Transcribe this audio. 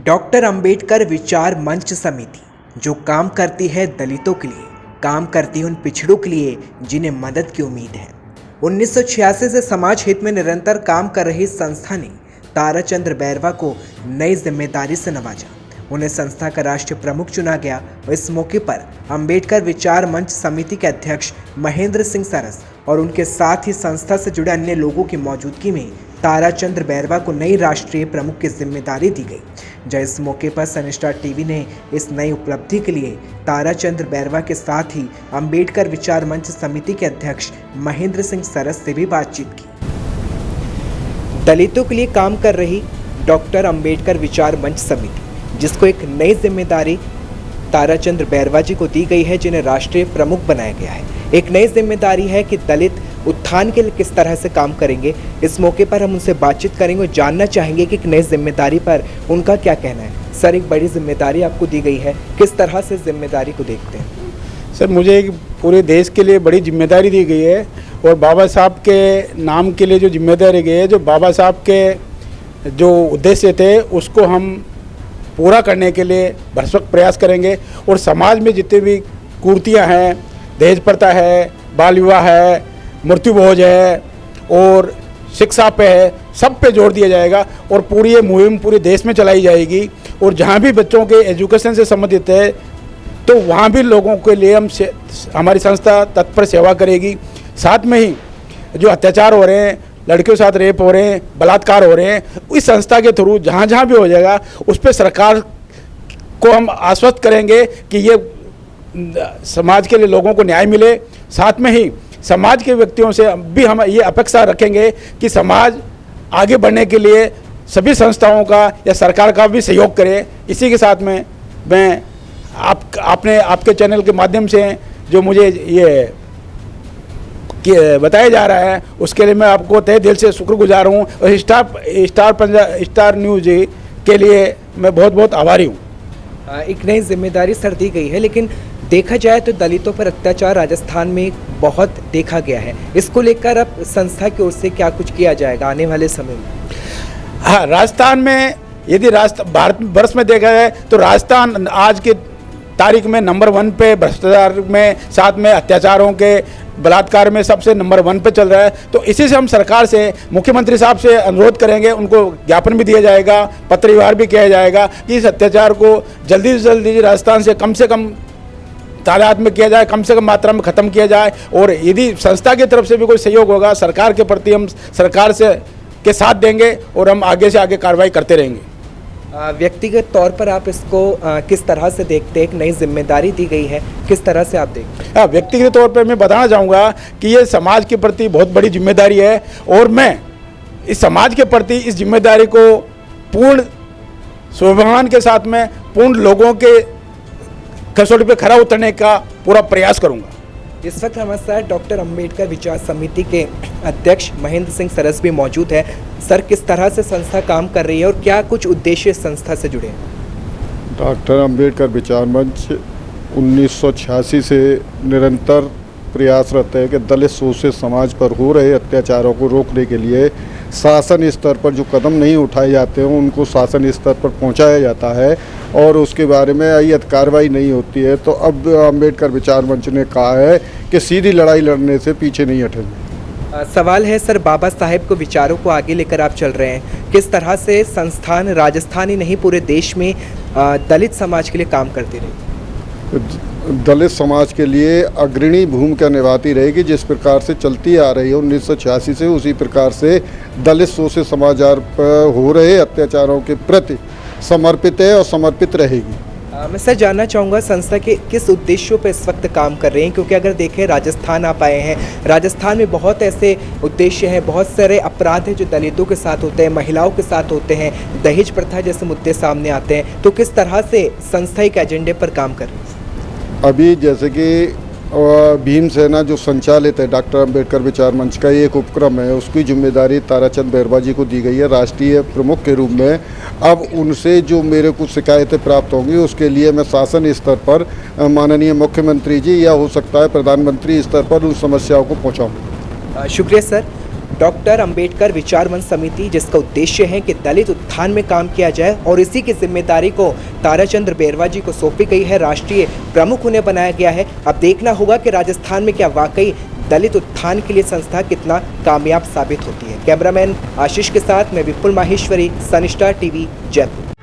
Doctor Ambedkar विचार मंच समिति जो काम करती है दलितों के लिए, काम करती है उन पिछड़ों के लिए जिन्हें मदद की उम्मीद है। 1986 से समाज हित में निरंतर काम कर रही संस्था ने ताराचंद्र बैरवा को नई जिम्मेदारी से नवाजा। उन्हें संस्था का राष्ट्रीय प्रमुख चुना गया और इस मौके पर अंबेडकर विचार मंच समिति के अध्यक्ष महेंद्र सिंह सरस और उनके साथ ही संस्था से जुड़े अन्य लोगों की मौजूदगी में ताराचंद्र बैरवा को नई राष्ट्रीय प्रमुख की जिम्मेदारी दी गई। जब इस मौके पर सन स्टार टीवी ने इस नई उपलब्धि के लिए ताराचंद्र बैरवा के साथ ही अंबेडकर विचार मंच समिति के अध्यक्ष महेंद्र सिंह सरस से भी बातचीत की। दलितों के लिए काम कर रही डॉक्टर अंबेडकर विचार मंच समिति, जिसको एक नई जिम्मेदारी ताराचंद्र बैरवा जी को दी गई है, जिन्हें राष्ट्रीय प्रमुख बनाया गया है। एक नई जिम्मेदारी है कि दलित उत्थान के लिए किस तरह से काम करेंगे। इस मौके पर हम उनसे बातचीत करेंगे और जानना चाहेंगे कि एक नई जिम्मेदारी पर उनका क्या कहना है। सर, एक बड़ी जिम्मेदारी आपको दी गई है, किस तरह से जिम्मेदारी को देखते हैं? सर, मुझे एक पूरे देश के लिए बड़ी जिम्मेदारी दी गई है और बाबा साहब के नाम के लिए जो जिम्मेदारी गई है, जो बाबा साहब के जो उद्देश्य थे उसको हम पूरा करने के लिए भरसक प्रयास करेंगे। और समाज में जितनी भी कुरीतियाँ हैं, दहेज प्रथा है, बाल विवाह है, मृत्यु भोज है और शिक्षा पे है, सब पे जोर दिया जाएगा और पूरी ये मुहिम पूरे देश में चलाई जाएगी। और जहाँ भी बच्चों के एजुकेशन से संबंधित है तो वहाँ भी लोगों के लिए हमारी संस्था तत्पर सेवा करेगी। साथ में ही जो अत्याचार हो रहे हैं, लड़कियों के साथ रेप हो रहे हैं, बलात्कार हो रहे हैं, इस संस्था के थ्रू जहाँ जहाँ भी हो जाएगा उस पर सरकार को हम आश्वस्त करेंगे कि ये समाज के लिए लोगों को न्याय मिले। साथ में ही समाज के व्यक्तियों से भी हम ये अपेक्षा रखेंगे कि समाज आगे बढ़ने के लिए सभी संस्थाओं का या सरकार का भी सहयोग करे। इसी के साथ में मैं आपके चैनल के माध्यम से जो मुझे ये बताया जा रहा है उसके लिए मैं आपको तहे दिल से शुक्रगुजार हूँ और स्टार न्यूज़ के लिए मैं बहुत बहुत आभारी हूँ। एक नई जिम्मेदारी सर दी गई है, लेकिन देखा जाए तो दलितों पर अत्याचार राजस्थान में बहुत देखा गया है। इसको लेकर अब संस्था की ओर से क्या कुछ किया जाएगा आने वाले समय में? हाँ, राजस्थान में यदि भारत वर्ष में देखा जाए तो राजस्थान आज की तारीख में नंबर 1 पे भ्रष्टाचार में, साथ में अत्याचारों के, बलात्कार में सबसे नंबर 1 पे चल रहा है। तो इसी से हम सरकार से, मुख्यमंत्री साहब से अनुरोध करेंगे, उनको ज्ञापन भी दिया जाएगा, पत्र व्यवहार भी किया जाएगा कि इस अत्याचार को जल्दी से जल्दी राजस्थान से कम तादाद में किया जाए, कम से कम मात्रा में ख़त्म किया जाए। और यदि संस्था की तरफ से भी कोई सहयोग होगा सरकार के प्रति, हम सरकार से के साथ देंगे और हम आगे से आगे कार्रवाई करते रहेंगे। व्यक्तिगत तौर पर आप इसको किस तरह से देखते हैं? एक नई जिम्मेदारी दी गई है, किस तरह से आप देखते हैं? व्यक्तिगत तौर पर मैं बताना चाहूँगा कि ये समाज के प्रति बहुत बड़ी जिम्मेदारी है और मैं इस समाज के प्रति इस जिम्मेदारी को पूर्ण स्वाभिमान के साथ में, पूर्ण लोगों के कसौटी पे खरा उतरने का पूरा प्रयास करूँगा। इस वक्त हमारे साथ डॉक्टर अंबेडकर विचार समिति के अध्यक्ष महेंद्र सिंह सरस भी मौजूद है। सर, किस तरह से संस्था काम कर रही है और क्या कुछ उद्देश्य संस्था से जुड़े हैं? डॉक्टर अंबेडकर विचार मंच 1986 से निरंतर प्रयासरत है कि दलित शोषित समाज पर हो रहे अत्याचारों को रोकने के लिए शासन स्तर पर जो कदम नहीं उठाए जाते हैं उनको शासन स्तर पर पहुंचाया जाता है और उसके बारे में यदि कार्रवाई नहीं होती है तो अब अंबेडकर विचार मंच ने कहा है कि सीधी लड़ाई लड़ने से पीछे नहीं हटेंगे। सवाल है सर, बाबा साहेब को विचारों को आगे लेकर आप चल रहे हैं, किस तरह से संस्थान राजस्थान ही नहीं पूरे देश में दलित समाज के लिए काम करती रही? दलित समाज के लिए अग्रणी भूमिका निभाती रहेगी। जिस प्रकार से चलती आ रही है 1986 से, उसी प्रकार से दलित शोषित समाज पर हो रहे अत्याचारों के प्रति समर्पित है और समर्पित रहेगी। मैं सर जानना चाहूँगा संस्था के किस उद्देश्यों पर इस वक्त काम कर रहे हैं, क्योंकि अगर देखें राजस्थान आप आए हैं, राजस्थान में बहुत ऐसे उद्देश्य हैं, बहुत सारे अपराध हैं जो दलितों के साथ होते हैं, महिलाओं के साथ होते हैं, दहेज प्रथा जैसे मुद्दे सामने आते हैं। तो किस तरह से संस्था एक एजेंडे पर काम कर रही है? अभी जैसे कि भीमसेना जो संचालित है डॉक्टर अंबेडकर विचार मंच का एक उपक्रम है, उसकी जिम्मेदारी ताराचंद बैरवा जी को दी गई है राष्ट्रीय प्रमुख के रूप में। अब उनसे जो मेरे कुछ शिकायतें प्राप्त होंगी उसके लिए मैं शासन स्तर पर माननीय मुख्यमंत्री जी या हो सकता है प्रधानमंत्री स्तर पर उन समस्याओं को पहुँचाऊँ। शुक्रिया सर। डॉक्टर अंबेडकर विचार मंच समिति, जिसका उद्देश्य है कि दलित उत्थान में काम किया जाए और इसी की जिम्मेदारी को ताराचंद्र बेरवा जी को सौंपी गई है। राष्ट्रीय प्रमुख उन्हें बनाया गया है। अब देखना होगा कि राजस्थान में क्या वाकई दलित उत्थान के लिए संस्था कितना कामयाब साबित होती है। कैमरामैन आशीष के साथ मैं विपुल माहेश्वरी, सनस्टार टीवी, जयपुर।